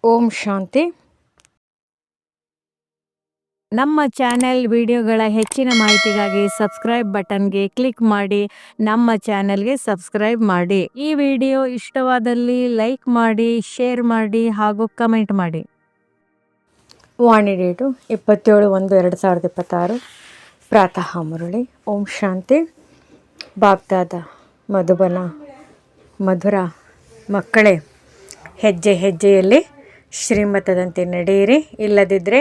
ಓಂ ಶಾಂತಿ. ನಮ್ಮ ಚಾನೆಲ್ ವಿಡಿಯೋಗಳ ಹೆಚ್ಚಿನ ಮಾಹಿತಿಗಾಗಿ ಸಬ್ಸ್ಕ್ರೈಬ್ ಬಟನ್ಗೆ ಕ್ಲಿಕ್ ಮಾಡಿ ನಮ್ಮ ಚಾನೆಲ್ಗೆ ಸಬ್ಸ್ಕ್ರೈಬ್ ಮಾಡಿ. ಈ ವಿಡಿಯೋ ಇಷ್ಟವಾದಲ್ಲಿ ಲೈಕ್ ಮಾಡಿ, ಶೇರ್ ಮಾಡಿ ಹಾಗೂ ಕಮೆಂಟ್ ಮಾಡಿ. ವಾಣಿ ಡೇಟು 27/1/2026. ಪ್ರಾತಃ ಮುರಳಿ. ಓಂ ಶಾಂತಿ. ಬಾಗ್ದಾದ ಮಧುಬನ ಮಧುರ ಮಕ್ಕಳೇ, ಹೆಜ್ಜೆ ಹೆಜ್ಜೆಯಲ್ಲಿ ಶ್ರೀಮತದಂತೆ ನಡೆಯಿರಿ, ಇಲ್ಲದಿದ್ದರೆ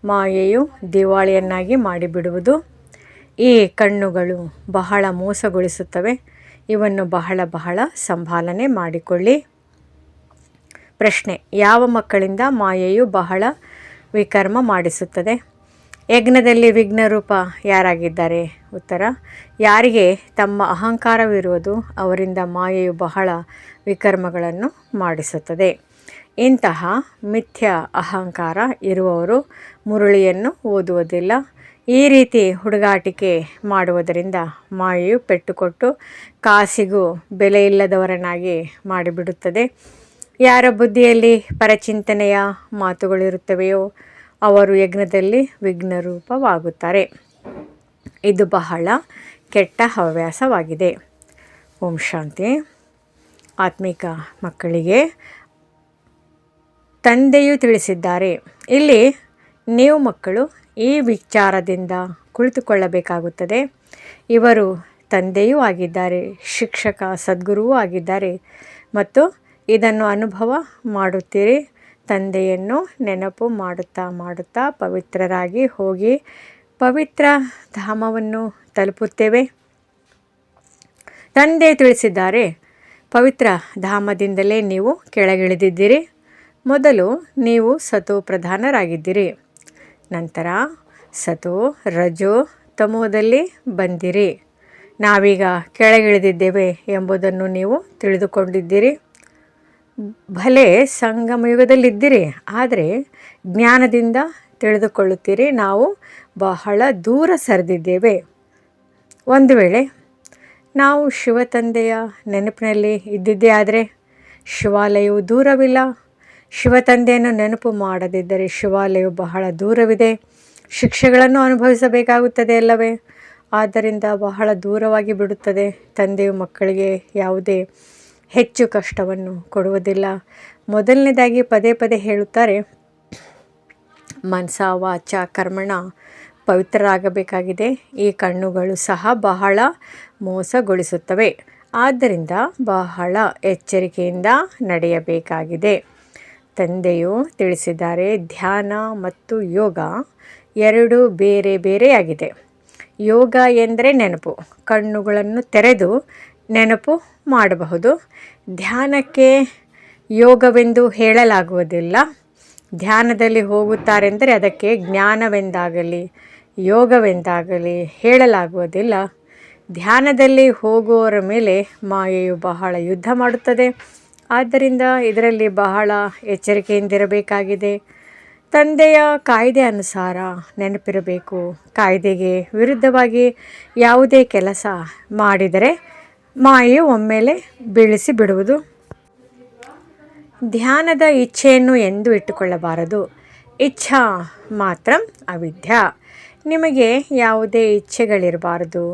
ಮಾಯೆಯು ದಿವಾಳಿಯನ್ನಾಗಿ ಮಾಡಿಬಿಡುವುದು. ಈ ಕಣ್ಣುಗಳು ಬಹಳ ಮೋಸಗೊಳಿಸುತ್ತವೆ, ಇವನ್ನು ಬಹಳ ಸಂಭಾಲನೆ ಮಾಡಿಕೊಳ್ಳಿ. ಪ್ರಶ್ನೆ: ಯಾವ ಮಕ್ಕಳಿಂದ ಮಾಯೆಯು ಬಹಳ ವಿಕರ್ಮ ಮಾಡಿಸುತ್ತದೆ? ಯಜ್ಞದಲ್ಲಿ ವಿಘ್ನರೂಪ ಯಾರಾಗಿದ್ದಾರೆ? ಉತ್ತರ: ಯಾರಿಗೆ ತಮ್ಮ ಅಹಂಕಾರವಿರುವುದು ಅವರಿಂದ ಮಾಯೆಯು ಬಹಳ ವಿಕರ್ಮಗಳನ್ನು ಮಾಡಿಸುತ್ತದೆ. ಇಂತಹ ಮಿಥ್ಯ ಅಹಂಕಾರ ಇರುವವರು ಮುರಳಿಯನ್ನು ಓದುವುದಿಲ್ಲ. ಈ ರೀತಿ ಹುಡುಗಾಟಿಕೆ ಮಾಡುವುದರಿಂದ ಮಾಯೆಯು ಪೆಟ್ಟುಕೊಟ್ಟು ಕಾಸಿಗೂ ಬೆಲೆಯಿಲ್ಲದವರನ್ನಾಗಿ ಮಾಡಿಬಿಡುತ್ತದೆ. ಯಾರ ಬುದ್ಧಿಯಲ್ಲಿ ಪರಚಿಂತನೆಯ ಮಾತುಗಳಿರುತ್ತವೆಯೋ ಅವರು ಯಜ್ಞದಲ್ಲಿ ವಿಘ್ನರೂಪವಾಗುತ್ತಾರೆ. ಇದು ಬಹಳ ಕೆಟ್ಟ ಹವ್ಯಾಸವಾಗಿದೆ. ಓಂ ಶಾಂತಿ. ಆತ್ಮಿಕ ಮಕ್ಕಳಿಗೆ ತಂದೆಯು ತಿಳಿಸಿದ್ದಾರೆ, ಇಲ್ಲಿ ನೀವು ಮಕ್ಕಳು ಈ ವಿಚಾರದಿಂದ ಕುಳಿತುಕೊಳ್ಳಬೇಕಾಗುತ್ತದೆ. ಇವರು ತಂದೆಯೂ ಆಗಿದ್ದಾರೆ, ಶಿಕ್ಷಕ ಸದ್ಗುರುವೂ ಆಗಿದ್ದಾರೆ ಮತ್ತು ಇದನ್ನು ಅನುಭವ ಮಾಡುತ್ತೀರಿ. ತಂದೆಯನ್ನು ನೆನಪು ಮಾಡುತ್ತಾ ಪವಿತ್ರರಾಗಿ ಹೋಗಿ ಪವಿತ್ರ ಧಾಮವನ್ನು ತಲುಪುತ್ತೇವೆ. ತಂದೆ ತಿಳಿಸಿದ್ದಾರೆ, ಪವಿತ್ರ ಧಾಮದಿಂದಲೇ ನೀವು ಕೆಳಗಿಳಿದಿದ್ದೀರಿ. ಮೊದಲು ನೀವು ಸತೋ ಪ್ರಧಾನರಾಗಿದ್ದಿರಿ, ನಂತರ ಸತೋ ರಜೋ ತಮೋದಲ್ಲಿ ಬಂದಿರಿ. ನಾವೀಗ ಕೆಳಗಿಳಿದಿದ್ದೇವೆ ಎಂಬುದನ್ನು ನೀವು ತಿಳಿದುಕೊಂಡಿದ್ದೀರಿ. ಭಲೆ ಸಂಗಮಯುಗದಲ್ಲಿದ್ದಿರಿ, ಆದರೆ ಜ್ಞಾನದಿಂದ ತಿಳಿದುಕೊಳ್ಳುತ್ತೀರಿ ನಾವು ಬಹಳ ದೂರ ಸರಿದಿದ್ದೇವೆ. ಒಂದು ವೇಳೆ ನಾವು ಶಿವತಂದೆಯ ನೆನಪಿನಲ್ಲಿ ಇದ್ದಿದ್ದೇ ಆದರೆ ಶಿವಾಲಯವು ದೂರವಿಲ್ಲ. ಶಿವತಂದೆಯನ್ನು ನೆನಪು ಮಾಡದಿದ್ದರೆ ಶಿವಾಲಯವು ಬಹಳ ದೂರವಿದೆ. ಶಿಕ್ಷೆಗಳನ್ನು ಅನುಭವಿಸಬೇಕಾಗುತ್ತದೆ ಅಲ್ಲವೇ? ಆದ್ದರಿಂದ ಬಹಳ ದೂರವಾಗಿ ಬಿಡುತ್ತದೆ. ತಂದೆಯು ಮಕ್ಕಳಿಗೆ ಯಾವುದೇ ಹೆಚ್ಚು ಕಷ್ಟವನ್ನು ಕೊಡುವುದಿಲ್ಲ. ಮೊದಲನೇದಾಗಿ ಪದೇ ಹೇಳುತ್ತಾರೆ, ಮನಸ ವಾಚ ಕರ್ಮಣ ಪವಿತ್ರರಾಗಬೇಕಾಗಿದೆ. ಈ ಕಣ್ಣುಗಳು ಸಹ ಬಹಳ ಮೋಸಗೊಳಿಸುತ್ತವೆ, ಆದ್ದರಿಂದ ಬಹಳ ಎಚ್ಚರಿಕೆಯಿಂದ ನಡೆಯಬೇಕಾಗಿದೆ. ತಂದೆಯು ತಿಳಿಸಿದ್ದಾರೆ, ಧ್ಯಾನ ಮತ್ತು ಯೋಗ ಎರಡು ಬೇರೆಯಾಗಿದೆ. ಯೋಗ ಎಂದರೆ ನೆನಪು, ಕಣ್ಣುಗಳನ್ನು ತೆರೆದು ನೆನಪು ಮಾಡಬಹುದು. ಧ್ಯಾನಕ್ಕೆ ಯೋಗವೆಂದು ಹೇಳಲಾಗುವುದಿಲ್ಲ. ಧ್ಯಾನದಲ್ಲಿ ಹೋಗುತ್ತಾರೆಂದರೆ ಅದಕ್ಕೆ ಜ್ಞಾನವೆಂದಾಗಲಿ ಯೋಗವೆಂದಾಗಲಿ ಹೇಳಲಾಗುವುದಿಲ್ಲ. ಧ್ಯಾನದಲ್ಲಿ ಹೋಗುವವರ ಮೇಲೆ ಮಾಯೆಯು ಬಹಳ ಯುದ್ಧ ಮಾಡುತ್ತದೆ. ಆದ್ದರಿಂದ ಇದರಲ್ಲಿ ಬಹಳ ಎಚ್ಚರಿಕೆಯಿಂದಿರಬೇಕಾಗಿದೆ. ತಂದೆಯ ಕಾಯ್ದೆ ಅನುಸಾರ ನೆನಪಿರಬೇಕು. ಕಾಯ್ದೆಗೆ ವಿರುದ್ಧವಾಗಿ ಯಾವುದೇ ಕೆಲಸ ಮಾಡಿದರೆ ಮಾಯೆಯು ಒಮ್ಮೆಲೆ ಬೀಳಿಸಿ ಬಿಡುವುದು. ಧ್ಯಾನದ ಇಚ್ಛೆಯನ್ನು ಎಂದೂ ಇಟ್ಟುಕೊಳ್ಳಬಾರದು. ಇಚ್ಛಾ ಮಾತ್ರ ಅವಿದ್ಯ. ನಿಮಗೆ ಯಾವುದೇ ಇಚ್ಛೆಗಳಿರಬಾರದು.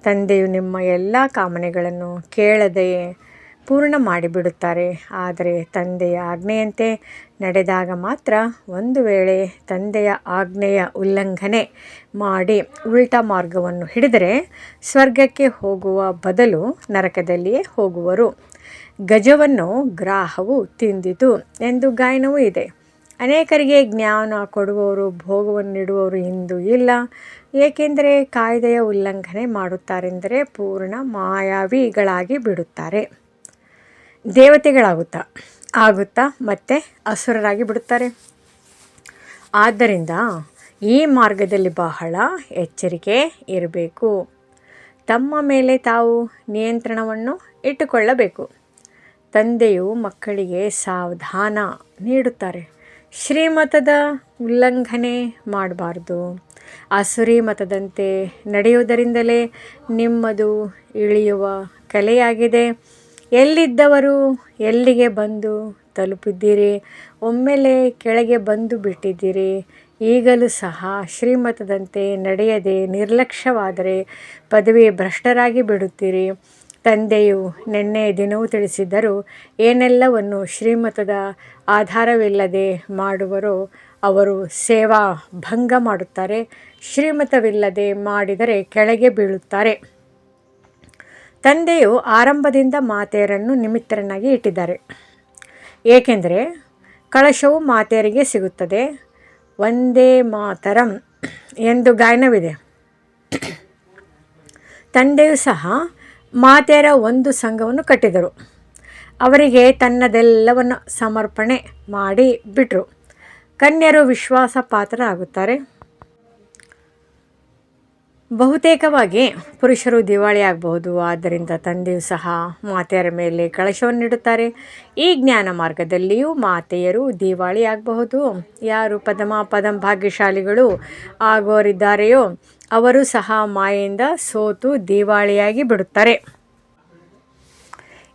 ತಂದೆಯು ನಿಮ್ಮ ಎಲ್ಲ ಕಾಮನೆಗಳನ್ನು ಕೇಳದೆಯೇ ಪೂರ್ಣ ಮಾಡಿಬಿಡುತ್ತಾರೆ. ಆದರೆ ತಂದೆಯ ಆಜ್ಞೆಯಂತೆ ನಡೆದಾಗ ಮಾತ್ರ. ಒಂದು ವೇಳೆ ತಂದೆಯ ಆಜ್ಞೆಯ ಉಲ್ಲಂಘನೆ ಮಾಡಿ ಉಲ್ಟಾ ಮಾರ್ಗವನ್ನು ಹಿಡಿದರೆ ಸ್ವರ್ಗಕ್ಕೆ ಹೋಗುವ ಬದಲು ನರಕದಲ್ಲಿಯೇ ಹೋಗುವರು. ಗಜವನ್ನು ಗ್ರಾಹವು ತಿಂದಿತು ಎಂದು ಗಾಯನವೂ ಇದೆ. ಅನೇಕರಿಗೆ ಜ್ಞಾನ ಕೊಡುವವರು ಭೋಗವನ್ನು ನೀಡುವವರು ಇಂದು ಇಲ್ಲ. ಏಕೆಂದರೆ ಕಾಯ್ದೆಯ ಉಲ್ಲಂಘನೆ ಮಾಡುತ್ತಾರೆಂದರೆ ಪೂರ್ಣ ಮಾಯಾವಿಗಳಾಗಿ ಬಿಡುತ್ತಾರೆ. ದೇವತೆಗಳಾಗುತ್ತಾ ಮತ್ತೆ ಅಸುರರಾಗಿ ಬಿಡುತ್ತಾರೆ. ಆದ್ದರಿಂದ ಈ ಮಾರ್ಗದಲ್ಲಿ ಬಹಳ ಎಚ್ಚರಿಕೆ ಇರಬೇಕು. ತಮ್ಮ ಮೇಲೆ ತಾವು ನಿಯಂತ್ರಣವನ್ನು ಇಟ್ಟುಕೊಳ್ಳಬೇಕು. ತಂದೆಯು ಮಕ್ಕಳಿಗೆ ಸಾವಧಾನ ನೀಡುತ್ತಾರೆ. ಶ್ರೀಮತದ ಉಲ್ಲಂಘನೆ ಮಾಡಬಾರ್ದು. ಆಸುರಿ ಮತದಂತೆ ನಡೆಯುವುದರಿಂದಲೇ ನಿಮ್ಮದು ಇಳಿಯುವ ಕಲೆಯಾಗಿದೆ. ಎಲ್ಲಿದ್ದವರು ಎಲ್ಲಿಗೆ ಬಂದು ತಲುಪಿದ್ದೀರಿ, ಒಮ್ಮೆಲೆ ಕೆಳಗೆ ಬಂದು ಬಿಟ್ಟಿದ್ದೀರಿ. ಈಗಲೂ ಸಹ ಶ್ರೀಮತದಂತೆ ನಡೆಯದೆ ನಿರ್ಲಕ್ಷ್ಯವಾದರೆ ಪದವಿ ಭ್ರಷ್ಟರಾಗಿ ಬಿಡುತ್ತೀರಿ. ತಂದೆಯು ನಿನ್ನೆ ದಿನವೂ ತಿಳಿಸಿದ್ದರು, ಏನೆಲ್ಲವನ್ನು ಶ್ರೀಮತದ ಆಧಾರವಿಲ್ಲದೆ ಮಾಡುವರೋ ಅವರು ಸೇವಾ ಭಂಗ ಮಾಡುತ್ತಾರೆ, ಶ್ರೀಮತವಿಲ್ಲದೆ ಮಾಡಿದರೆ ಕೆಳಗೆ ಬೀಳುತ್ತಾರೆ. ತಂದೆಯು ಆರಂಭದಿಂದ ಮಾತೆಯರನ್ನು ನಿಮಿತ್ತರನ್ನಾಗಿ ಇಟ್ಟಿದ್ದಾರೆ, ಏಕೆಂದರೆ ಕಳಶವು ಮಾತೆಯರಿಗೆ ಸಿಗುತ್ತದೆ. ವಂದೇ ಮಾತರಂ ಎಂದು ಗಾಯನವಿದೆ. ತಂದೆಯು ಸಹ ಮಾತೆಯರ ಒಂದು ಸಂಘವನ್ನು ಕಟ್ಟಿದರು. ಅವರಿಗೆ ತನ್ನದೆಲ್ಲವನ್ನು ಸಮರ್ಪಣೆ ಮಾಡಿ ಬಿಟ್ಟರು. ಕನ್ಯರು ವಿಶ್ವಾಸ ಪಾತ್ರರಾಗುತ್ತಾರೆ. ಬಹುತೇಕವಾಗಿ ಪುರುಷರು ದಿವಾಳಿಯಾಗಬಹುದು. ಆದ್ದರಿಂದ ತಂದೆಯು ಸಹ ಮಾತೆಯರ ಮೇಲೆ ಕಳಶವನ್ನಿಡುತ್ತಾರೆ. ಈ ಜ್ಞಾನ ಮಾರ್ಗದಲ್ಲಿಯೂ ಮಾತೆಯರು ದಿವಾಳಿಯಾಗಬಹುದು. ಯಾರು ಪದಂ ಭಾಗ್ಯಶಾಲಿಗಳು ಆಗೋರಿದ್ದಾರೆಯೋ ಅವರು ಸಹ ಮಾಯೆಯಿಂದ ಸೋತು ದಿವಾಳಿಯಾಗಿ ಬಿಡುತ್ತಾರೆ.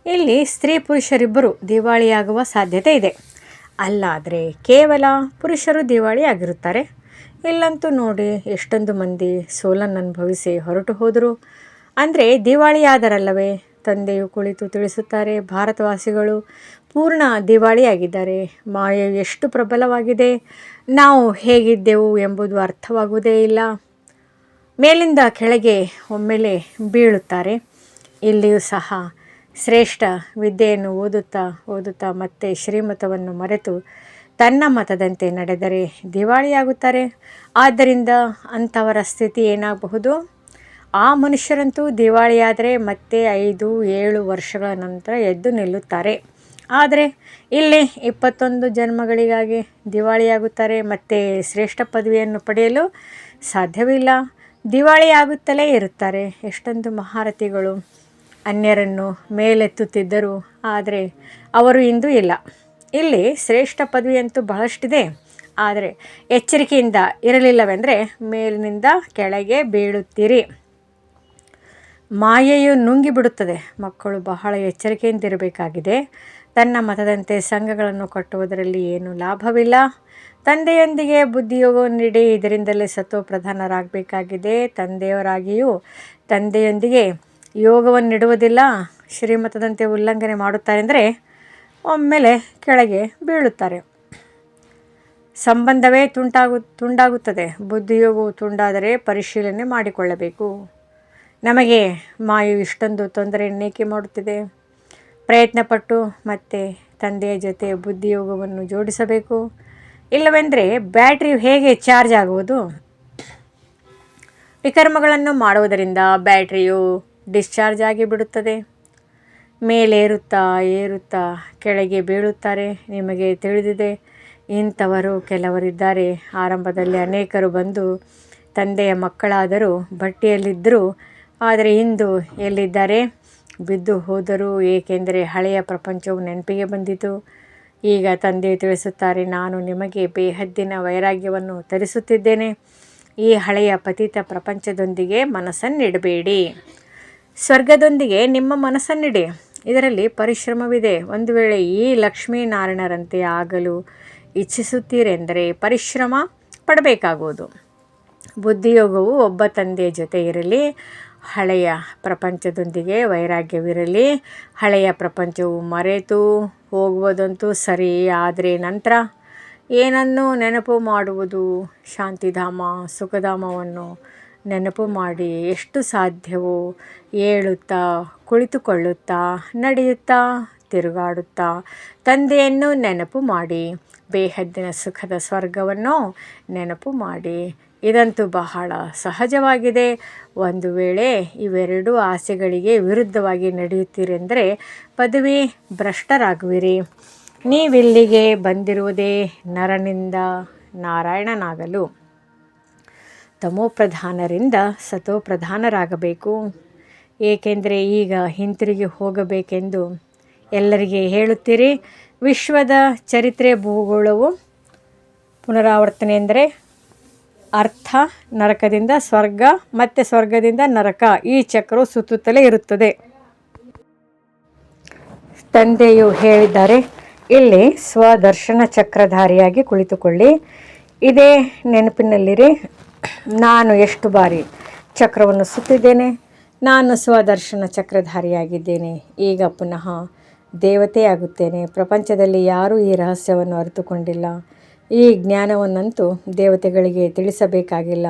ಇಲ್ಲಿ ಸ್ತ್ರೀ ಪುರುಷರಿಬ್ಬರು ದಿವಾಳಿಯಾಗುವ ಸಾಧ್ಯತೆ ಇದೆ. ಅಲ್ಲಾದರೆ ಕೇವಲ ಪುರುಷರು ದಿವಾಳಿಯಾಗಿರುತ್ತಾರೆ. ಇಲ್ಲಂತೂ ನೋಡಿ, ಎಷ್ಟೊಂದು ಮಂದಿ ಸೋಲನ್ನು ಅನುಭವಿಸಿ ಹೊರಟು ಹೋದರು. ಅಂದರೆ ದಿವಾಳಿಯಾದರಲ್ಲವೇ? ತಂದೆಯು ಕುಳಿತು ತಿಳಿಸುತ್ತಾರೆ, ಭಾರತವಾಸಿಗಳು ಪೂರ್ಣ ದಿವಾಳಿಯಾಗಿದ್ದಾರೆ. ಮಾಯೆಯು ಎಷ್ಟು ಪ್ರಬಲವಾಗಿದೆ, ನಾವು ಹೇಗಿದ್ದೆವು ಎಂಬುದು ಅರ್ಥವಾಗುವುದೇ ಇಲ್ಲ. ಮೇಲಿಂದ ಕೆಳಗೆ ಒಮ್ಮೆಲೆ ಬೀಳುತ್ತಾರೆ. ಇಲ್ಲಿಯೂ ಸಹ ಶ್ರೇಷ್ಠ ವಿದ್ಯೆಯನ್ನು ಓದುತ್ತಾ ಮತ್ತೆ ಶ್ರೀಮತವನ್ನು ಮರೆತು ತನ್ನ ಮತದಂತೆ ನಡೆದರೆ ದಿವಾಳಿಯಾಗುತ್ತಾರೆ. ಆದ್ದರಿಂದ ಅಂಥವರ ಸ್ಥಿತಿ ಏನಾಗಬಹುದು? ಆ ಮನುಷ್ಯರಂತೂ ದಿವಾಳಿಯಾದರೆ ಮತ್ತೆ 5-7 ವರ್ಷಗಳ ನಂತರ ಎದ್ದು ನಿಲ್ಲುತ್ತಾರೆ. ಆದರೆ ಇಲ್ಲಿ 21 ಜನ್ಮಗಳಿಗಾಗಿ ದಿವಾಳಿಯಾಗುತ್ತಾರೆ. ಮತ್ತು ಶ್ರೇಷ್ಠ ಪದವಿಯನ್ನು ಪಡೆಯಲು ಸಾಧ್ಯವಿಲ್ಲ. ದಿವಾಳಿಯಾಗುತ್ತಲೇ ಇರುತ್ತಾರೆ. ಎಷ್ಟೊಂದು ಮಹಾರಥಿಗಳು ಅನ್ಯರನ್ನು ಮೇಲೆತ್ತುತ್ತಿದ್ದರು, ಆದರೆ ಅವರು ಇಂದು ಇಲ್ಲ. ಇಲ್ಲಿ ಶ್ರೇಷ್ಠ ಪದವಿಯಂತೂ ಬಹಳಷ್ಟಿದೆ, ಆದರೆ ಎಚ್ಚರಿಕೆಯಿಂದ ಇರಲಿಲ್ಲವೆಂದರೆ ಮೇಲಿನಿಂದ ಕೆಳಗೆ ಬೀಳುತ್ತೀರಿ. ಮಾಯೆಯು ನುಂಗಿಬಿಡುತ್ತದೆ. ಮಕ್ಕಳು ಬಹಳ ಎಚ್ಚರಿಕೆಯಿಂದಿರಬೇಕಾಗಿದೆ. ತನ್ನ ಮತದಂತೆ ಸಂಘಗಳನ್ನು ಕಟ್ಟುವುದರಲ್ಲಿ ಏನೂ ಲಾಭವಿಲ್ಲ. ತಂದೆಯೊಂದಿಗೆ ಬುದ್ಧಿಯೋಗವನ್ನು ನೀಡಿ, ಇದರಿಂದಲೇ ಸತ್ವಪ್ರಧಾನರಾಗಬೇಕಾಗಿದೆ. ತಂದೆಯವರಾಗಿಯೂ ತಂದೆಯೊಂದಿಗೆ ಯೋಗವನ್ನಿಡುವುದಿಲ್ಲ. ಶ್ರೀಮತದಂತೆ ಉಲ್ಲಂಘನೆ ಮಾಡುತ್ತಾರೆ ಅಂದರೆ ಒಮ್ಮೆಲೆ ಕೆಳಗೆ ಬೀಳುತ್ತಾರೆ. ಸಂಬಂಧವೇ ತುಂಡಾಗುತ್ತದೆ. ಬುದ್ಧಿಯೋಗವು ತುಂಡಾದರೆ ಪರಿಶೀಲನೆ ಮಾಡಿಕೊಳ್ಳಬೇಕು. ನಮಗೆ ಮಾಯು ಇಷ್ಟೊಂದು ತೊಂದರೆಯನ್ನೇಕೆ ಮಾಡುತ್ತಿದೆ? ಪ್ರಯತ್ನಪಟ್ಟು ಮತ್ತೆ ತಂದೆಯ ಜೊತೆ ಬುದ್ಧಿಯೋಗವನ್ನು ಜೋಡಿಸಬೇಕು. ಇಲ್ಲವೆಂದರೆ ಬ್ಯಾಟ್ರಿಯು ಹೇಗೆ ಚಾರ್ಜ್ ಆಗುವುದು? ವಿಕರ್ಮಗಳನ್ನು ಮಾಡುವುದರಿಂದ ಬ್ಯಾಟ್ರಿಯು ಡಿಸ್ಚಾರ್ಜ್ ಆಗಿಬಿಡುತ್ತದೆ. ಏರುತ್ತಾ ಕೆಳಗೆ ಬೀಳುತ್ತಾರೆ. ನಿಮಗೆ ತಿಳಿದಿದೆ, ಇಂಥವರು ಕೆಲವರಿದ್ದಾರೆ. ಆರಂಭದಲ್ಲಿ ಅನೇಕರು ಬಂದು ತಂದೆಯ ಮಕ್ಕಳಾದರೂ ಬಟ್ಟಿಯಲ್ಲಿದ್ದರು, ಆದರೆ ಇಂದು ಎಲ್ಲಿದ್ದಾರೆ? ಬಿದ್ದು ಹೋದರು. ಏಕೆಂದರೆ ಹಳೆಯ ಪ್ರಪಂಚವು ನೆನಪಿಗೆ ಬಂದಿತು. ಈಗ ತಂದೆಯು ತಿಳಿಸುತ್ತಾರೆ, ನಾನು ನಿಮಗೆ ಬೇಹದ್ದಿನ ವೈರಾಗ್ಯವನ್ನು ತರಿಸುತ್ತಿದ್ದೇನೆ. ಈ ಹಳೆಯ ಪತಿತ ಪ್ರಪಂಚದೊಂದಿಗೆ ಮನಸ್ಸನ್ನಿಡಬೇಡಿ, ಸ್ವರ್ಗದೊಂದಿಗೆ ನಿಮ್ಮ ಮನಸ್ಸನ್ನಿಡಿ. ಇದರಲ್ಲಿ ಪರಿಶ್ರಮವಿದೆ. ಒಂದು ವೇಳೆ ಈ ಲಕ್ಷ್ಮೀನಾರಾಯಣರಂತೆ ಆಗಲು ಇಚ್ಛಿಸುತ್ತೀರೆಂದರೆ ಪರಿಶ್ರಮ ಪಡಬೇಕಾಗುವುದು. ಬುದ್ಧಿಯೋಗವು ಒಬ್ಬ ತಂದೆಯ ಜೊತೆ ಇರಲಿ. ಹಳೆಯ ಪ್ರಪಂಚದೊಂದಿಗೆ ವೈರಾಗ್ಯವಿರಲಿ. ಹಳೆಯ ಪ್ರಪಂಚವು ಮರೆತು ಹೋಗುವುದಂತೂ ಸರಿ, ಆದರೆ ನಂತರ ಏನನ್ನು ನೆನಪು ಮಾಡುವುದು? ಶಾಂತಿಧಾಮ, ಸುಖಧಾಮವನ್ನು ನೆನಪು ಮಾಡಿ. ಎಷ್ಟು ಸಾಧ್ಯವೋ ಏಳುತ್ತಾ, ಕುಳಿತುಕೊಳ್ಳುತ್ತಾ, ನಡೆಯುತ್ತಾ, ತಿರುಗಾಡುತ್ತಾ ತಂದೆಯನ್ನು ನೆನಪು ಮಾಡಿ. ಬೇಹದ್ದಿನ ಸುಖದ ಸ್ವರ್ಗವನ್ನು ನೆನಪು ಮಾಡಿ. ಇದಂತೂ ಬಹಳ ಸಹಜವಾಗಿದೆ. ಒಂದು ವೇಳೆ ಇವೆರಡೂ ಆಸೆಗಳಿಗೆ ವಿರುದ್ಧವಾಗಿ ನಡೆಯುತ್ತೀರೆಂದರೆ ಪದವಿ ಭ್ರಷ್ಟರಾಗುವಿರಿ. ನೀವಿಲ್ಲಿಗೆ ಬಂದಿರುವುದೇ ನರನಿಂದ ನಾರಾಯಣನಾಗಲು, ತಮೋಪ್ರಧಾನರಿಂದ ಸತೋಪ್ರಧಾನರಾಗಬೇಕು. ಏಕೆಂದರೆ ಈಗ ಹಿಂತಿರುಗಿ ಹೋಗಬೇಕೆಂದು ಎಲ್ಲರಿಗೆ ಹೇಳುತ್ತೀರಿ. ವಿಶ್ವದ ಚರಿತ್ರೆ ಭೂಗೋಳವು ಪುನರಾವರ್ತನೆ ಎಂದರೆ ಅರ್ಥ. ನರಕದಿಂದ ಸ್ವರ್ಗ, ಮತ್ತೆ ಸ್ವರ್ಗದಿಂದ ನರಕ, ಈ ಚಕ್ರವು ಸುತ್ತುತ್ತಲೇ ಇರುತ್ತದೆ. ತಂದೆಯು ಹೇಳಿದ್ದಾರೆ, ಇಲ್ಲಿ ಸ್ವದರ್ಶನ ಚಕ್ರಧಾರಿಯಾಗಿ ಕುಳಿತುಕೊಳ್ಳಿ. ಇದೇ ನೆನಪಿನಲ್ಲಿರಿ, ನಾನು ಎಷ್ಟು ಬಾರಿ ಚಕ್ರವನ್ನು ಸುತ್ತಿದ್ದೇನೆ, ನಾನು ಸ್ವದರ್ಶನ ಚಕ್ರಧಾರಿಯಾಗಿದ್ದೇನೆ, ಈಗ ಪುನಃ ದೇವತೆಯಾಗುತ್ತೇನೆ. ಪ್ರಪಂಚದಲ್ಲಿ ಯಾರೂ ಈ ರಹಸ್ಯವನ್ನು ಅರಿತುಕೊಂಡಿಲ್ಲ. ಈ ಜ್ಞಾನವನ್ನಂತೂ ದೇವತೆಗಳಿಗೆ ತಿಳಿಸಬೇಕಾಗಿಲ್ಲ.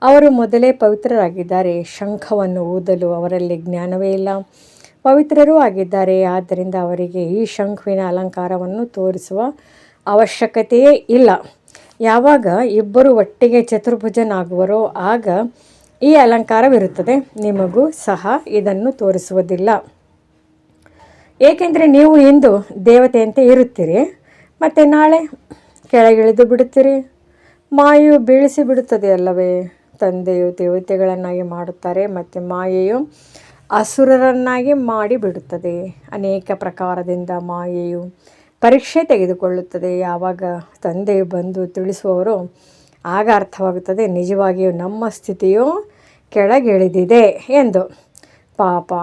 ಅವರು ಮೊದಲೇ ಪವಿತ್ರರಾಗಿದ್ದಾರೆ. ಶಂಖವನ್ನು ಊದಲು ಅವರಲ್ಲಿ ಜ್ಞಾನವೇ ಇಲ್ಲ. ಪವಿತ್ರರೂ ಆಗಿದ್ದಾರೆ. ಆದ್ದರಿಂದ ಅವರಿಗೆ ಈ ಶಂಖುವಿನ ಅಲಂಕಾರವನ್ನು ತೋರಿಸುವ ಅವಶ್ಯಕತೆಯೇ ಇಲ್ಲ. ಯಾವಾಗ ಇಬ್ಬರು ಒಟ್ಟಿಗೆ ಚತುರ್ಭುಜನಾಗುವರೋ ಆಗ ಈ ಅಲಂಕಾರವಿರುತ್ತದೆ. ನಿಮಗೂ ಸಹ ಇದನ್ನು ತೋರಿಸುವುದಿಲ್ಲ. ಏಕೆಂದರೆ ನೀವು ಇಂದು ದೇವತೆಯಂತೆ ಇರುತ್ತೀರಿ, ಮತ್ತು ನಾಳೆ ಕೆಳಗಿಳಿದು ಬಿಡುತ್ತೀರಿ. ಮಾಯೆಯು ಬೀಳಿಸಿ ಬಿಡುತ್ತದೆ ಅಲ್ಲವೇ? ತಂದೆಯು ದೇವತೆಗಳನ್ನಾಗಿ ಮಾಡುತ್ತಾರೆ ಮತ್ತು ಮಾಯೆಯು ಅಸುರರನ್ನಾಗಿ ಮಾಡಿಬಿಡುತ್ತದೆ. ಅನೇಕ ಪ್ರಕಾರದಿಂದ ಮಾಯೆಯು ಪರೀಕ್ಷೆ ತೆಗೆದುಕೊಳ್ಳುತ್ತದೆ. ಯಾವಾಗ ತಂದೆಯು ಬಂದು ತಿಳಿಸುವವರು ಆಗ ಅರ್ಥವಾಗುತ್ತದೆ ನಿಜವಾಗಿಯೂ ನಮ್ಮ ಸ್ಥಿತಿಯು ಕೆಳಗಿಳಿದಿದೆ ಎಂದು. ಪಾಪ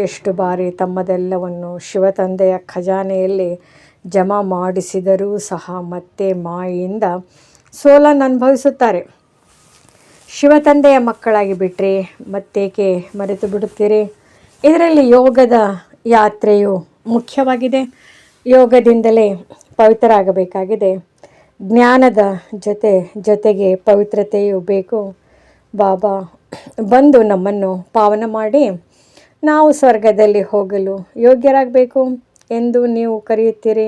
ಎಷ್ಟು ಬಾರಿ ತಮ್ಮದೆಲ್ಲವನ್ನು ಶಿವತಂದೆಯ ಖಜಾನೆಯಲ್ಲಿ ಜಮಾ ಮಾಡಿಸಿದರೂ ಸಹ ಮತ್ತೆ ಮಾಯೆಯಿಂದ ಸೋಲನ್ನು ಅನುಭವಿಸುತ್ತಾರೆ. ಶಿವತಂದೆಯ ಮಕ್ಕಳಾಗಿ ಬಿಟ್ಟರೆ ಮತ್ತೇಕೆ ಮರೆತು ಬಿಡುತ್ತೀರಿ? ಇದರಲ್ಲಿ ಯೋಗದ ಯಾತ್ರೆಯು ಮುಖ್ಯವಾಗಿದೆ. ಯೋಗದಿಂದಲೇ ಪವಿತ್ರರಾಗಬೇಕಾಗಿದೆ. ಜ್ಞಾನದ ಜೊತೆಗೆ ಪವಿತ್ರತೆಯೂ ಬೇಕು. ಬಾಬಾ ಬಂದು ನಮ್ಮನ್ನು ಪಾವನ ಮಾಡಿ ನಾವು ಸ್ವರ್ಗದಲ್ಲಿ ಹೋಗಲು ಯೋಗ್ಯರಾಗಬೇಕು ಎಂದು ನೀವು ಕರೆಯುತ್ತೀರಿ.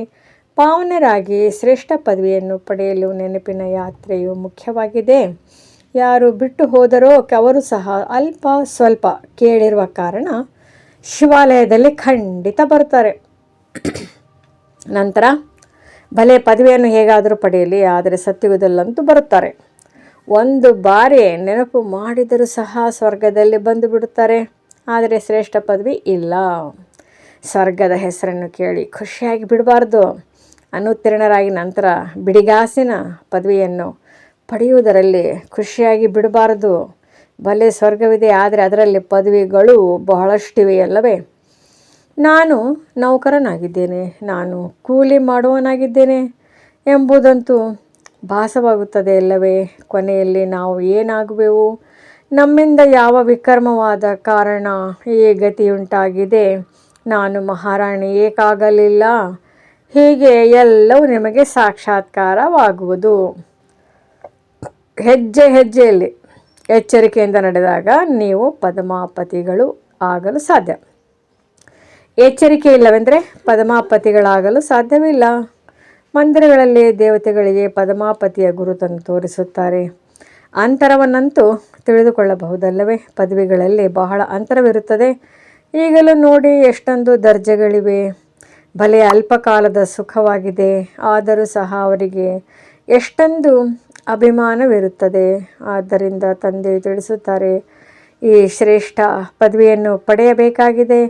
ಪಾವನರಾಗಿ ಶ್ರೇಷ್ಠ ಪದವಿಯನ್ನು ಪಡೆಯಲು ನೆನಪಿನ ಯಾತ್ರೆಯು ಮುಖ್ಯವಾಗಿದೆ. ಯಾರು ಬಿಟ್ಟು ಹೋದರೋ ಅವರು ಸಹ ಅಲ್ಪ ಸ್ವಲ್ಪ ಕೇಳಿರುವ ಕಾರಣ ಶಿವಾಲಯದಲ್ಲಿ ಖಂಡಿತ ಬರ್ತಾರೆ. ನಂತರ ಭಲೆ ಪದವಿಯನ್ನು ಹೇಗಾದರೂ ಪಡೆಯಲಿ, ಆದರೆ ಸತ್ಯುಗದಲ್ಲಂತೂ ಬರುತ್ತಾರೆ. ಒಂದು ಬಾರಿ ನೆನಪು ಮಾಡಿದರೂ ಸಹ ಸ್ವರ್ಗದಲ್ಲಿ ಬಂದು ಬಿಡುತ್ತಾರೆ. ಆದರೆ ಶ್ರೇಷ್ಠ ಪದವಿ ಇಲ್ಲ. ಸ್ವರ್ಗದ ಹೆಸರನ್ನು ಕೇಳಿ ಖುಷಿಯಾಗಿ ಬಿಡಬಾರ್ದು. ಅನುತ್ತೀರ್ಣರಾಗಿ ನಂತರ ಬಿಡಿಗಾಸಿನ ಪದವಿಯನ್ನು ಪಡೆಯುವುದರಲ್ಲಿ ಖುಷಿಯಾಗಿ ಬಿಡಬಾರದು. ಭಲೆ ಸ್ವರ್ಗವಿದೆ, ಆದರೆ ಅದರಲ್ಲಿ ಪದವಿಗಳು ಬಹಳಷ್ಟಿವೆ ಅಲ್ಲವೇ? ನಾನು ನೌಕರನಾಗಿದ್ದೇನೆ, ನಾನು ಕೂಲಿ ಮಾಡುವವನಾಗಿದ್ದೇನೆ ಎಂಬುದಂತೂ ಭಾಸವಾಗುತ್ತದೆ ಅಲ್ಲವೇ? ಕೊನೆಯಲ್ಲಿ ನಾವು ಏನಾಗುವೆವು? ನಮ್ಮಿಂದ ಯಾವ ವಿಕರ್ಮವಾದ ಕಾರಣ ಈ ಗತಿಯುಂಟಾಗಿದೆ? ನಾನು ಮಹಾರಾಣಿ ಏಕಾಗಲಿಲ್ಲ. ಹೀಗೆ ಎಲ್ಲವೂ ನಿಮಗೆ ಸಾಕ್ಷಾತ್ಕಾರವಾಗುವುದು. ಹೆಜ್ಜೆ ಹೆಜ್ಜೆಯಲ್ಲಿ ಎಚ್ಚರಿಕೆಯಿಂದ ನಡೆದಾಗ ನೀವು ಪದ್ಮಾಪತಿಗಳು ಆಗಲು ಸಾಧ್ಯ. ಎಚ್ಚರಿಕೆ ಇಲ್ಲವೆಂದರೆ ಪದ್ಮಾಪತಿಗಳಾಗಲು ಸಾಧ್ಯವಿಲ್ಲ. ಮಂದಿರಗಳಲ್ಲಿ ದೇವತೆಗಳಿಗೆ ಪದ್ಮಾಪತಿಯ ಗುರುತನ್ನು ತೋರಿಸುತ್ತಾರೆ. ಅಂತರವನ್ನಂತೂ ತಿಳಿದುಕೊಳ್ಳಬಹುದಲ್ಲವೇ? ಪದವಿಗಳಲ್ಲಿ ಬಹಳ ಅಂತರವಿರುತ್ತದೆ. ಈಗಲೂ ನೋಡಿ ಎಷ್ಟೊಂದು ದರ್ಜೆಗಳಿವೆ. ಭಲೆ ಅಲ್ಪಕಾಲದ ಸುಖವಾಗಿದೆ, ಆದರೂ ಸಹ ಅವರಿಗೆ ಎಷ್ಟೊಂದು ಅಭಿಮಾನವಿರುತ್ತದೆ. ಆದ್ದರಿಂದ ತಂದೆಯು ತಿಳಿಸುತ್ತಾರೆ, ಈ ಶ್ರೇಷ್ಠ ಪದವಿಯನ್ನು ಪಡೆಯಬೇಕಾಗಿದೆ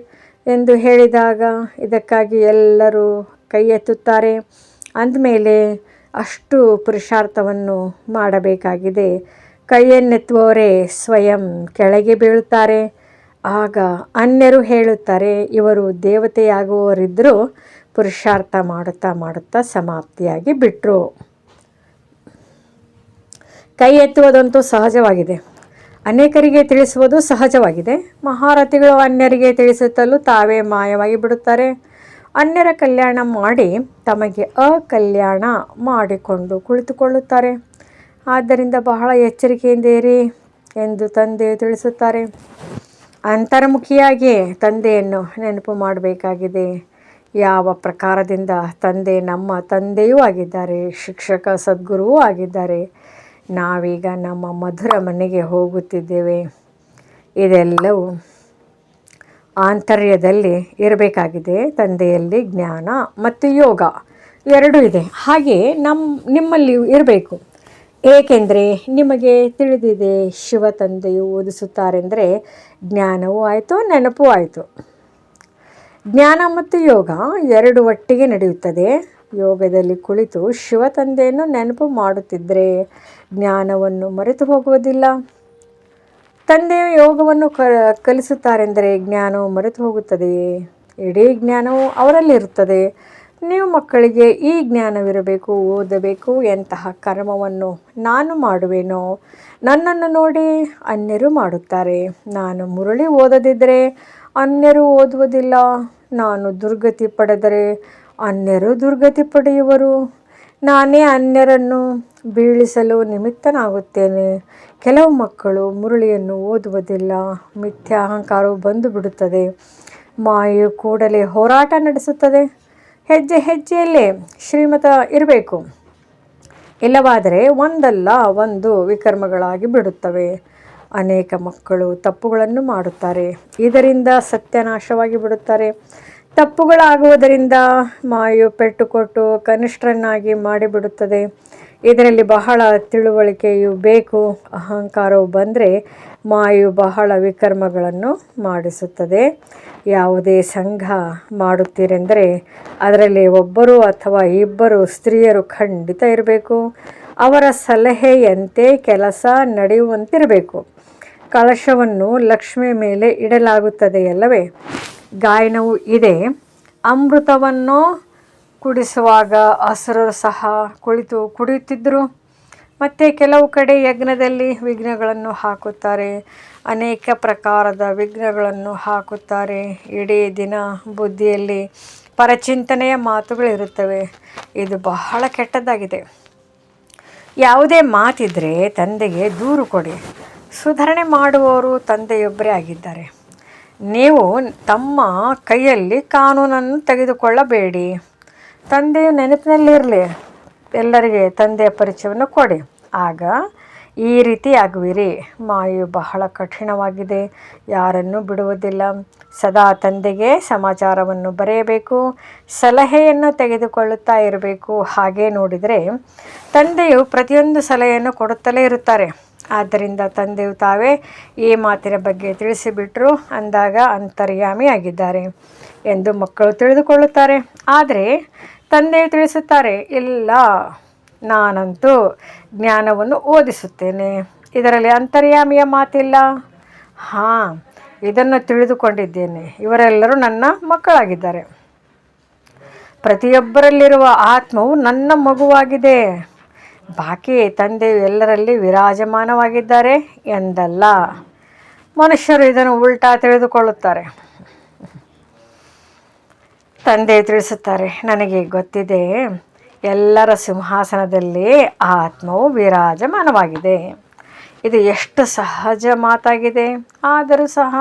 ಎಂದು ಹೇಳಿದಾಗ ಇದಕ್ಕಾಗಿ ಎಲ್ಲರೂ ಕೈ ಎತ್ತುತ್ತಾರೆ. ಅಂದಮೇಲೆ ಅಷ್ಟು ಪುರುಷಾರ್ಥವನ್ನು ಮಾಡಬೇಕಾಗಿದೆ. ಕೈಯನ್ನೆತ್ತುವವರೇ ಸ್ವಯಂ ಕೆಳಗೆ ಬೀಳುತ್ತಾರೆ. ಆಗ ಅನ್ಯರು ಹೇಳುತ್ತಾರೆ, ಇವರು ದೇವತೆಯಾಗುವವರಿದ್ದರೂ ಪುರುಷಾರ್ಥ ಮಾಡುತ್ತಾ ಸಮಾಪ್ತಿಯಾಗಿ ಬಿಟ್ಟರು. ಕೈ ಎತ್ತುವುದಂತೂ ಸಹಜವಾಗಿದೆ, ಅನೇಕರಿಗೆ ತಿಳಿಸುವುದು ಸಹಜವಾಗಿದೆ. ಮಹಾರಥಿಗಳು ಅನ್ಯರಿಗೆ ತಿಳಿಸುತ್ತಲೂ ತಾವೇ ಮಾಯವಾಗಿ ಬಿಡುತ್ತಾರೆ. ಅನ್ಯರ ಕಲ್ಯಾಣ ಮಾಡಿ ತಮಗೆ ಅಕಲ್ಯಾಣ ಮಾಡಿಕೊಂಡು ಕುಳಿತುಕೊಳ್ಳುತ್ತಾರೆ. ಆದ್ದರಿಂದ ಬಹಳ ಎಚ್ಚರಿಕೆಯಿಂದ ಇರಿ ಎಂದು ತಂದೆಯು ತಿಳಿಸುತ್ತಾರೆ. ಅಂತರ್ಮುಖಿಯಾಗಿ ತಂದೆಯನ್ನು ನೆನಪು ಮಾಡಬೇಕಾಗಿದೆ. ಯಾವ ಪ್ರಕಾರದಿಂದ ತಂದೆ ನಮ್ಮ ತಂದೆಯೂ ಆಗಿದ್ದಾರೆ, ಶಿಕ್ಷಕ ಸದ್ಗುರುವೂ ಆಗಿದ್ದಾರೆ. ನಾವೀಗ ನಮ್ಮ ಮಧುರ ಮನೆಗೆ ಹೋಗುತ್ತಿದ್ದೇವೆ. ಇದೆಲ್ಲವೂ ಆಂತರ್ಯದಲ್ಲಿ ಇರಬೇಕಾಗಿದೆ. ತಂದೆಯಲ್ಲಿ ಜ್ಞಾನ ಮತ್ತು ಯೋಗ ಎರಡೂ ಇದೆ. ಹಾಗೆ ನಿಮ್ಮಲ್ಲಿಯೂ ಇರಬೇಕು. ಏಕೆಂದರೆ ನಿಮಗೆ ತಿಳಿದಿದೆ, ಶಿವ ತಂದೆಯು ಓದಿಸುತ್ತಾರೆಂದರೆ ಜ್ಞಾನವೂ ಆಯಿತು, ನೆನಪೂ ಆಯಿತು. ಜ್ಞಾನ ಮತ್ತು ಯೋಗ ಎರಡು ಒಟ್ಟಿಗೆ ನಡೆಯುತ್ತದೆ. ಯೋಗದಲ್ಲಿ ಕುಳಿತು ಶಿವ ತಂದೆಯನ್ನು ನೆನಪು ಮಾಡುತ್ತಿದ್ದರೆ ಜ್ಞಾನವನ್ನು ಮರೆತು ಹೋಗುವುದಿಲ್ಲ. ತಂದೆಯು ಯೋಗವನ್ನು ಕಲಿಸುತ್ತಾರೆಂದರೆ ಜ್ಞಾನವು ಮರೆತು ಹೋಗುತ್ತದೆಯೇ? ಇಡೀ ಜ್ಞಾನವು ಅವರಲ್ಲಿರುತ್ತದೆ. ನೀವು ಮಕ್ಕಳಿಗೆ ಈ ಜ್ಞಾನವಿರಬೇಕು, ಓದಬೇಕು, ಎಂತಹ ಕರ್ಮವನ್ನು ನಾನು ಮಾಡುವೆನೋ ನನ್ನನ್ನು ನೋಡಿ ಅನ್ಯರು ಮಾಡುತ್ತಾರೆ. ನಾನು ಮುರಳಿ ಓದದಿದ್ದರೆ ಅನ್ಯರು ಓದುವುದಿಲ್ಲ. ನಾನು ದುರ್ಗತಿ ಪಡೆದರೆ ಅನ್ಯರು ದುರ್ಗತಿ ಪಡೆಯುವರು. ನಾನೇ ಅನ್ಯರನ್ನು ಬೀಳಿಸಲು ನಿಮಿತ್ತನಾಗುತ್ತೇನೆ. ಕೆಲವು ಮಕ್ಕಳು ಮುರಳಿಯನ್ನು ಓದುವುದಿಲ್ಲ. ಮಿಥ್ಯಾ ಅಹಂಕಾರವು ಬಂದು ಬಿಡುತ್ತದೆ. ಮಾಯೆಯು ಕೂಡಲೇ ಹೋರಾಟ ನಡೆಸುತ್ತದೆ. ಹೆಜ್ಜೆ ಹೆಜ್ಜೆಯಲ್ಲೇ ಶ್ರೀಮತ ಇರಬೇಕು, ಇಲ್ಲವಾದರೆ ಒಂದಲ್ಲ ಒಂದು ವಿಕರ್ಮಗಳಾಗಿ ಬಿಡುತ್ತವೆ. ಅನೇಕ ಮಕ್ಕಳು ತಪ್ಪುಗಳನ್ನು ಮಾಡುತ್ತಾರೆ. ಇದರಿಂದ ಸತ್ಯನಾಶವಾಗಿ ಬಿಡುತ್ತಾರೆ. ತಪ್ಪುಗಳಾಗುವುದರಿಂದ ಮಾಯು ಪೆಟ್ಟು ಕೊಟ್ಟು ಕನಿಷ್ಠರನ್ನಾಗಿ ಮಾಡಿಬಿಡುತ್ತದೆ. ಇದರಲ್ಲಿ ಬಹಳ ತಿಳುವಳಿಕೆಯು ಬೇಕು. ಅಹಂಕಾರವು ಬಂದರೆ ಮಾಯು ಬಹಳ ವಿಕರ್ಮಗಳನ್ನು ಮಾಡಿಸುತ್ತದೆ. ಯಾವುದೇ ಸಂಘ ಮಾಡುತ್ತೀರೆಂದರೆ ಅದರಲ್ಲಿ ಒಬ್ಬರು ಅಥವಾ ಇಬ್ಬರು ಸ್ತ್ರೀಯರು ಖಂಡಿತ ಇರಬೇಕು. ಅವರ ಸಲಹೆಯಂತೆ ಕೆಲಸ ನಡೆಯುವಂತಿರಬೇಕು. ಕಳಶವನ್ನು ಲಕ್ಷ್ಮಿಯ ಮೇಲೆ ಇಡಲಾಗುತ್ತದೆಯಲ್ಲವೇ? ಗಾಯನವು ಇದೆ. ಅಮೃತವನ್ನು ಕುಡಿಸುವಾಗ ಅಸುರರು ಸಹ ಕುಳಿತು ಕುಡಿಯುತ್ತಿದ್ದರು. ಮತ್ತು ಕೆಲವು ಕಡೆ ಯಜ್ಞದಲ್ಲಿ ವಿಘ್ನಗಳನ್ನು ಹಾಕುತ್ತಾರೆ. ಅನೇಕ ಪ್ರಕಾರದ ವಿಘ್ನಗಳನ್ನು ಹಾಕುತ್ತಾರೆ. ಇಡೀ ದಿನ ಬುದ್ಧಿಯಲ್ಲಿ ಪರಚಿಂತನೆಯ ಮಾತುಗಳಿರುತ್ತವೆ. ಇದು ಬಹಳ ಕೆಟ್ಟದ್ದಾಗಿದೆ. ಯಾವುದೇ ಮಾತಿದ್ದರೆ ತಂದೆಗೆ ದೂರು ಕೊಡಿ. ಸುಧಾರಣೆ ಮಾಡುವವರು ತಂದೆಯೊಬ್ಬರೇ ಆಗಿದ್ದಾರೆ. ನೀವು ತಮ್ಮ ಕೈಯಲ್ಲಿ ಕಾನೂನನ್ನು ತೆಗೆದುಕೊಳ್ಳಬೇಡಿ. ತಂದೆಯು ನೆನಪಿನಲ್ಲಿರಲಿ. ಎಲ್ಲರಿಗೆ ತಂದೆಯ ಪರಿಚಯವನ್ನು ಕೊಡಿ. ಆಗ ಈ ರೀತಿ ಆಗುವಿರಿ. ಮಾಯು ಬಹಳ ಕಠಿಣವಾಗಿದೆ. ಯಾರನ್ನೂ ಬಿಡುವುದಿಲ್ಲ. ಸದಾ ತಂದೆಗೆ ಸಮಾಚಾರವನ್ನು ಬರೆಯಬೇಕು. ಸಲಹೆಯನ್ನು ತೆಗೆದುಕೊಳ್ಳುತ್ತಾ ಇರಬೇಕು. ಹಾಗೆ ನೋಡಿದರೆ ತಂದೆಯು ಪ್ರತಿಯೊಂದು ಸಲಹೆಯನ್ನು ಕೊಡುತ್ತಲೇ ಇರುತ್ತಾರೆ. ಆದ್ದರಿಂದ ತಂದೆಯು ತಾವೇ ಈ ಮಾತಿನ ಬಗ್ಗೆ ತಿಳಿಸಿಬಿಟ್ರು ಅಂದಾಗ ಅಂತರ್ಯಾಮಿಯಾಗಿದ್ದಾರೆ ಎಂದು ಮಕ್ಕಳು ತಿಳಿದುಕೊಳ್ಳುತ್ತಾರೆ. ಆದರೆ ತಂದೆಯು ತಿಳಿಸುತ್ತಾರೆ, ಇಲ್ಲ, ನಾನಂತೂ ಜ್ಞಾನವನ್ನು ಓದಿಸುತ್ತೇನೆ. ಇದರಲ್ಲಿ ಅಂತರ್ಯಾಮಿಯ ಮಾತಿಲ್ಲ. ಇದನ್ನು ತಿಳಿದುಕೊಂಡಿದ್ದೇನೆ. ಇವರೆಲ್ಲರೂ ನನ್ನ ಮಕ್ಕಳಾಗಿದ್ದಾರೆ. ಪ್ರತಿಯೊಬ್ಬರಲ್ಲಿರುವ ಆತ್ಮವು ನನ್ನ ಮಗುವಾಗಿದೆ. ಬಾಕಿ ತಂದೆಯು ಎಲ್ಲರಲ್ಲಿ ವಿರಾಜಮಾನವಾಗಿದ್ದಾರೆ ಎಂದಲ್ಲ. ಮನುಷ್ಯರು ಇದನ್ನು ಉಲ್ಟಾ ತಿಳಿದುಕೊಳ್ಳುತ್ತಾರೆ. ತಂದೆ ತಿಳಿಸುತ್ತಾರೆ, ನನಗೆ ಗೊತ್ತಿದೆ, ಎಲ್ಲರ ಸಿಂಹಾಸನದಲ್ಲಿ ಆತ್ಮವು ವಿರಾಜಮಾನವಾಗಿದೆ. ಇದು ಎಷ್ಟು ಸಹಜ ಮಾತಾಗಿದೆ. ಆದರೂ ಸಹ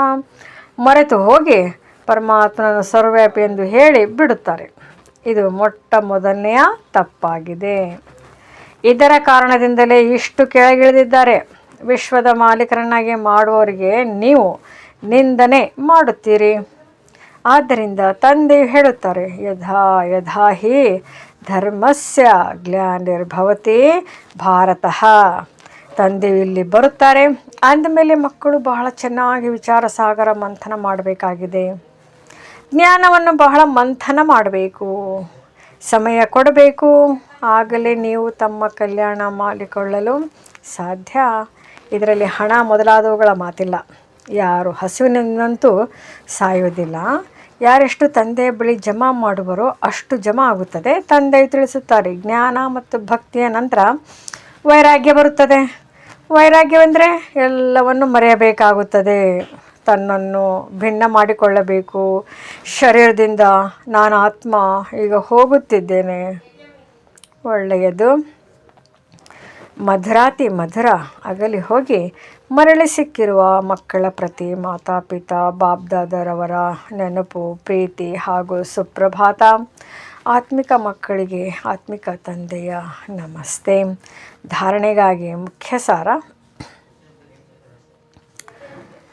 ಮರೆತು ಹೋಗಿ ಪರಮಾತ್ಮನನ್ನು ಸರ್ವವ್ಯಾಪಿ ಎಂದು ಹೇಳಿ ಬಿಡುತ್ತಾರೆ. ಇದು ಮೊಟ್ಟ ಮೊದಲನೆಯ ತಪ್ಪಾಗಿದೆ. ಇದರ ಕಾರಣದಿಂದಲೇ ಇಷ್ಟು ಕೆಳಗಿಳಿದಿದ್ದಾರೆ. ವಿಶ್ವದ ಮಾಲೀಕರನ್ನಾಗಿ ಮಾಡುವವರಿಗೆ ನೀವು ನಿಂದನೆ ಮಾಡುತ್ತೀರಿ. ಆದ್ದರಿಂದ ತಂದೆಯು ಹೇಳುತ್ತಾರೆ, ಯಥಾ ಯಥಾ ಹಿ ಧರ್ಮಸ್ಯ ಗ್ಲಾನಿರ್ಭವತಿ ಭಾರತಃ. ತಂದೆಯು ಇಲ್ಲಿ ಬರುತ್ತಾರೆ. ಅಂದಮೇಲೆ ಮಕ್ಕಳು ಬಹಳ ಚೆನ್ನಾಗಿ ವಿಚಾರ ಸಾಗರ ಮಂಥನ ಮಾಡಬೇಕಾಗಿದೆ. ಜ್ಞಾನವನ್ನು ಬಹಳ ಮಂಥನ ಮಾಡಬೇಕು. ಸಮಯ ಕೊಡಬೇಕು. ಆಗಲೇ ನೀವು ತಮ್ಮ ಕಲ್ಯಾಣ ಮಾಡಿಕೊಳ್ಳಲು ಸಾಧ್ಯ. ಇದರಲ್ಲಿ ಹಣ ಮೊದಲಾದವುಗಳ ಮಾತಿಲ್ಲ. ಯಾರು ಹಸುವಿನಿಂದಂತೂ ಸಾಯುವುದಿಲ್ಲ. ಯಾರೆಷ್ಟು ತಂದೆಯ ಬಳಿ ಜಮಾ ಮಾಡುವರೋ ಅಷ್ಟು ಜಮಾ ಆಗುತ್ತದೆ. ತಂದೆಯು ತಿಳಿಸುತ್ತಾರೆ, ಜ್ಞಾನ ಮತ್ತು ಭಕ್ತಿಯ ನಂತರ ವೈರಾಗ್ಯ ಬರುತ್ತದೆ. ವೈರಾಗ್ಯವೆಂದರೆ ಎಲ್ಲವನ್ನು ಮರೆಯಬೇಕಾಗುತ್ತದೆ. ತನ್ನನ್ನು ಭಿನ್ನ ಮಾಡಿಕೊಳ್ಳಬೇಕು. ಶರೀರದಿಂದ ನಾನು ಆತ್ಮ ಈಗ ಹೋಗುತ್ತಿದ್ದೇನೆ. ಒಳ್ಳೆಯದು. ಮಧುರಾತಿ ಮಧುರ ಅಗಲಿ ಹೋಗಿ ಮರಳಿ ಸಿಕ್ಕಿರುವ ಮಕ್ಕಳ ಪ್ರತಿ ಮಾತಾಪಿತಾ ಬಾಬ್ದಾದರವರ ನೆನಪು, ಪ್ರೀತಿ ಹಾಗೂ ಸುಪ್ರಭಾತ. ಆತ್ಮಿಕ ಮಕ್ಕಳಿಗೆ ಆತ್ಮಿಕ ತಂದೆಯ ನಮಸ್ತೆ. ಧಾರಣೆಗಾಗಿ ಮುಖ್ಯ ಸಾರ: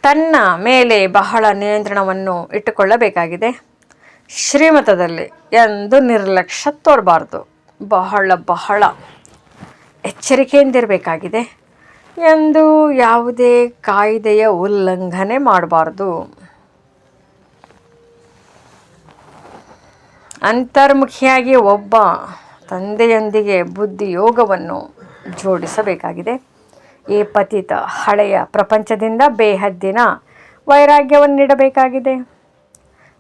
ತನ್ನ ಮೇಲೆ ಬಹಳ ನಿಯಂತ್ರಣವನ್ನು ಇಟ್ಟುಕೊಳ್ಳಬೇಕಾಗಿದೆ. ಶ್ರೀಮತದಲ್ಲಿ ಎಂದು ನಿರ್ಲಕ್ಷ್ಯ ತೋರಬಾರ್ದು. ಬಹಳ ಎಚ್ಚರಿಕೆಯಿಂದಿರಬೇಕಾಗಿದೆ. ಎಂದು ಯಾವುದೇ ಕಾಯ್ದೆಯ ಉಲ್ಲಂಘನೆ ಮಾಡಬಾರ್ದು. ಅಂತರ್ಮುಖಿಯಾಗಿ ಒಬ್ಬ ತಂದೆಯೊಂದಿಗೆ ಬುದ್ಧಿಯೋಗವನ್ನು ಜೋಡಿಸಬೇಕಾಗಿದೆ. ಈ ಪತಿತ ಹಳೆಯ ಪ್ರಪಂಚದಿಂದ ಬೇಹದ್ದಿನ ವೈರಾಗ್ಯವನ್ನು ನೀಡಬೇಕಾಗಿದೆ.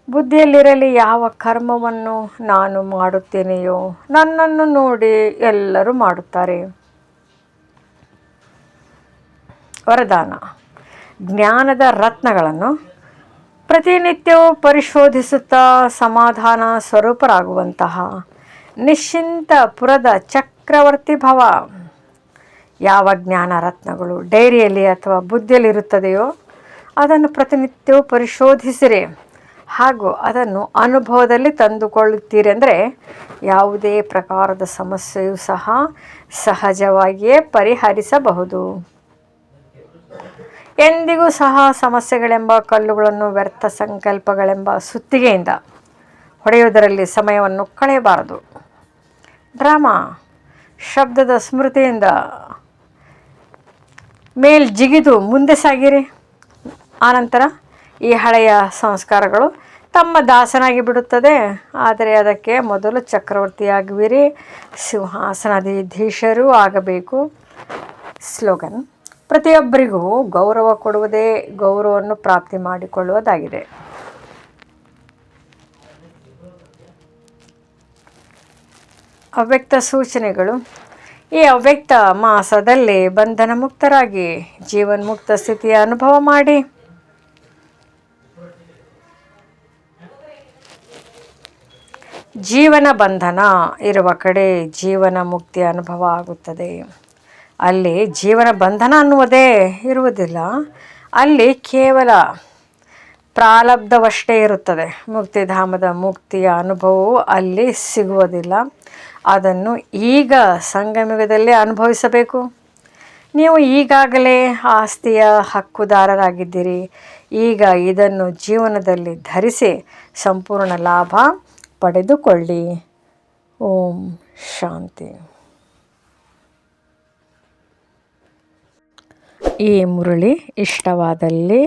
ಬುದ್ಧಿಯಲ್ಲಿರಲಿ, ಯಾವ ಕರ್ಮವನ್ನು ನಾನು ಮಾಡುತ್ತೇನೆಯೋ ನನ್ನನ್ನು ನೋಡಿ ಎಲ್ಲರೂ ಮಾಡುತ್ತಾರೆ. ವರದಾನ: ಜ್ಞಾನದ ರತ್ನಗಳನ್ನು ಪ್ರತಿನಿತ್ಯವೂ ಪರಿಶೋಧಿಸುತ್ತಾ ಸಮಾಧಾನ ಸ್ವರೂಪರಾಗುವಂತಹ ನಿಶ್ಚಿಂತ ಪುರದ ಚಕ್ರವರ್ತಿ ಭವ. ಯಾವ ಜ್ಞಾನ ರತ್ನಗಳು ಡೈರಿಯಲ್ಲಿ ಅಥವಾ ಬುದ್ಧಿಯಲ್ಲಿರುತ್ತದೆಯೋ ಅದನ್ನು ಪ್ರತಿನಿತ್ಯವೂ ಪರಿಶೋಧಿಸಿರಿ ಹಾಗೂ ಅದನ್ನು ಅನುಭವದಲ್ಲಿ ತಂದುಕೊಳ್ಳುತ್ತೀರೆಂದರೆ ಯಾವುದೇ ಪ್ರಕಾರದ ಸಮಸ್ಯೆಯೂ ಸಹ ಸಹಜವಾಗಿಯೇ ಪರಿಹರಿಸಬಹುದು. ಎಂದಿಗೂ ಸಹ ಸಮಸ್ಯೆಗಳೆಂಬ ಕಲ್ಲುಗಳನ್ನು ವ್ಯರ್ಥ ಸಂಕಲ್ಪಗಳೆಂಬ ಸುತ್ತಿಗೆಯಿಂದ ಹೊಡೆಯುವುದರಲ್ಲಿ ಸಮಯವನ್ನು ಕಳೆಯಬಾರದು. ಡ್ರಾಮಾ: ಶಬ್ದದ ಸ್ಮೃತಿಯಿಂದ ಜಿಗಿದು ಮುಂದೆ ಸಾಗಿರಿ. ಆನಂತರ ಈ ಹಳೆಯ ಸಂಸ್ಕಾರಗಳು ತಮ್ಮ ದಾಸನಾಗಿ ಬಿಡುತ್ತದೆ. ಆದರೆ ಅದಕ್ಕೆ ಮೊದಲು ಚಕ್ರವರ್ತಿಯಾಗುವಿರಿ, ಸಿಂಹಾಸನಾಧೀಶರೂ ಆಗಬೇಕು. ಸ್ಲೋಗನ್: ಪ್ರತಿಯೊಬ್ಬರಿಗೂ ಗೌರವ ಕೊಡುವುದೇ ಗೌರವವನ್ನು ಪ್ರಾಪ್ತಿ ಮಾಡಿಕೊಳ್ಳುವುದಾಗಿದೆ. ಅವ್ಯಕ್ತ ಸೂಚನೆಗಳು: ಈ ಅವ್ಯಕ್ತ ಮಾಸದಲ್ಲಿ ಬಂಧನ ಮುಕ್ತರಾಗಿ ಜೀವನ್ಮುಕ್ತ ಸ್ಥಿತಿಯ ಅನುಭವ ಮಾಡಿ. ಜೀವನ ಬಂಧನ ಇರುವ ಕಡೆ ಜೀವನ ಮುಕ್ತಿಯ ಅನುಭವ ಆಗುತ್ತದೆ. ಅಲ್ಲಿ ಜೀವನ ಬಂಧನ ಅನ್ನುವುದೇ ಇರುವುದಿಲ್ಲ. ಅಲ್ಲಿ ಕೇವಲ ಪ್ರಾರಬ್ಧವಷ್ಟೇ ಇರುತ್ತದೆ. ಮುಕ್ತಿಧಾಮದ ಮುಕ್ತಿಯ ಅನುಭವವು ಅಲ್ಲಿ ಸಿಗುವುದಿಲ್ಲ. ಅದನ್ನು ಈಗ ಸಂಗಮಯುಗದಲ್ಲೇ ಅನುಭವಿಸಬೇಕು. ನೀವು ಈಗಾಗಲೇ ಆಸ್ತಿಯ ಹಕ್ಕುದಾರರಾಗಿದ್ದೀರಿ. ಈಗ ಇದನ್ನು ಜೀವನದಲ್ಲಿ ಧರಿಸಿ ಸಂಪೂರ್ಣ ಲಾಭ ಪಡೆದುಕೊಳ್ಳಿ. ಓಂ ಶಾಂತಿ. ಈ ಮುರಳಿ ಇಷ್ಟವಾದಲ್ಲಿ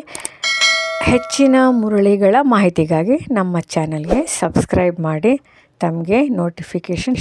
ಹೆಚ್ಚಿನ ಮುರಳಿಗಳ ಮಾಹಿತಿಗಾಗಿ ನಮ್ಮ ಚಾನಲ್ಗೆ ಸಬ್ಸ್ಕ್ರೈಬ್ ಮಾಡಿ. ತಮಗೆ ನೋಟಿಫಿಕೇಷನ್